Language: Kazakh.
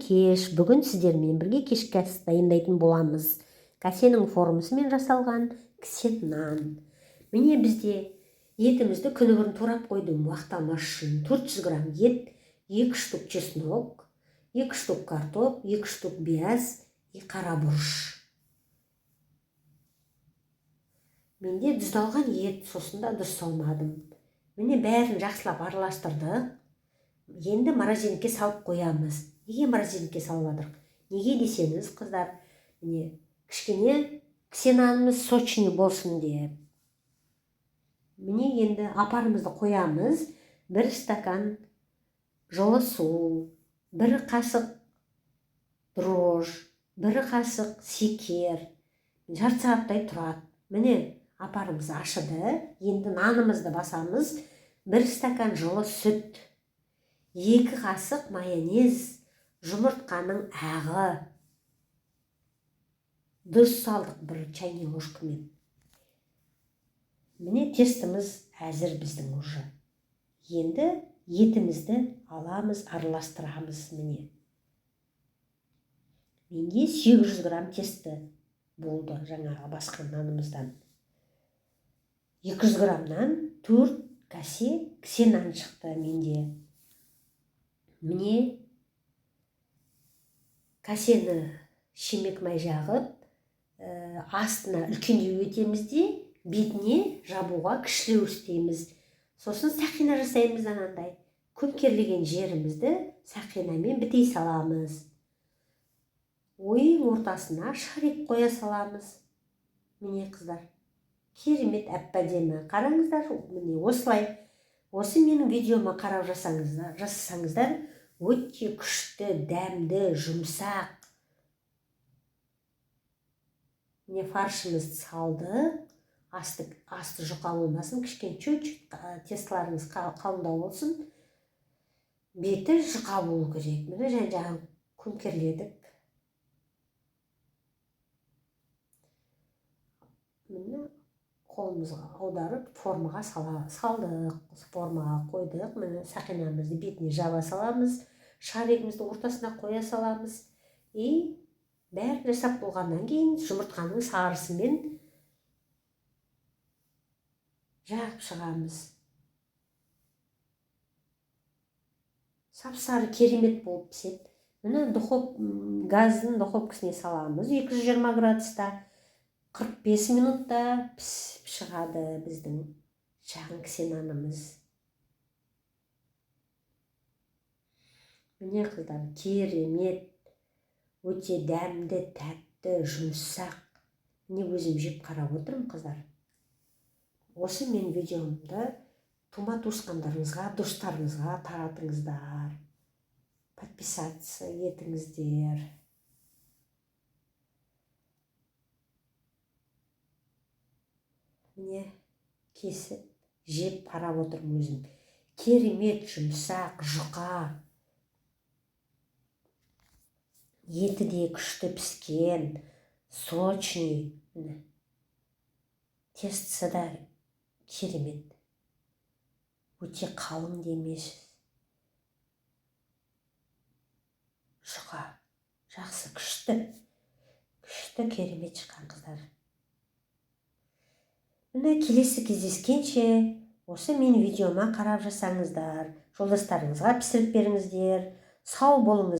кеш, бүгін сіздермен бірге кешкі ас дайындайтын боламыз. Кәсенің формасымен жасалған кісен нан. Міне бізде етімізді күні турап қойдым уақыт алмас үшін. 400 грамм ет, 2 штук чеснок, 2 штук картоп, 2 штук бияз, қара бұрыш. Менде тұздалған ет, сосын да дұрыс салмадым. Міне бәрін жақсылап араластырдық. Енді морозилкаге салып қоямыз. Неге морозилкаге салып жатырмық? Неге десеңіз, қыздар, міне кішкене кісен нанымыз сочный болсын деп. Міне енді апарымызды қоямыз. 1 стакан жылы су, 1 қасық дрож, 1 қасық секер, жарты сағаттай тұрады. Міне апарымыз ашыды. Енді нанымызды басамыз. 1 стакан жылы сүт, 2 қасық майонез, жұмыртқаның ағы. Дұрыс салдық 1 чайный ложкамен. Міне тестіміз әзір біздің уже. Енді етімізді аламыз, араластырамыз міне. Менде 800 грамм тесті болды жаңағы басқан нанымыздан. 200 граммнан 4 кәсе кісен нан шықты менде. Міне кәсені шемек май жағып, астына үлкендеу етеміз де, бетіне жабуға кішілеу істейміз. Сосын сақина жасаймыз анандай. Көмкерлеген жерімізді сақинамен бітей саламыз. Ойын ортасына шарик қоя саламыз. Міне қыздар, керемет әп-әдемі. Қараңыздар, міне осылай. Осы менің видеома қарап жасасаңыздар, өте күшті, дәмді, жұмсақ. Міне фаршымызды салдық. Асты жұқа болмасын, кішкене чуть-чуть тесталарыңыз қалыңдау болсын. Беті жұқа болу керек. Міне жаңағы көмкерледік. Міне қолымызға аударып формаға салдық. Формаға қойдық. Міне сақинамызды бетіне жаба саламыз. Шаригімізді ортасына қоя саламыз. Бәрін жасап болғаннан кейін жұмыртқаның сарысымен жағып шығамыз. Сап-сары керемет болып піседі. Міне газдың духовкасына саламыз. 220 градуста 45 минутта пісіп шығады біздің шағын кісен нанымыз. Міне қыздар, керемет, өте дәмді, тәтті, жұмсақ. Міне өзім жеп қарап отырмын, қыздар. Осы мен видеомды тума-туысқандарыңызға, достарыңызға таратыңыздар. Подписаться етіңіздер. Міне кесіп, жеп қарап отырмын өзім. Керемет, жұмсақ, жұқа. Еті де күшті піскен, сочный. Тестісі да керемет. Өте қалың демес. Жұқа, жақсы, күшті. Күшті, керемет шыққан қыздар. Міне келесі кездескенше, осы мен видеома қарап жасаңыздар. Жолдастарыңызға пісіріп беріңіздер. Сау болыңыз.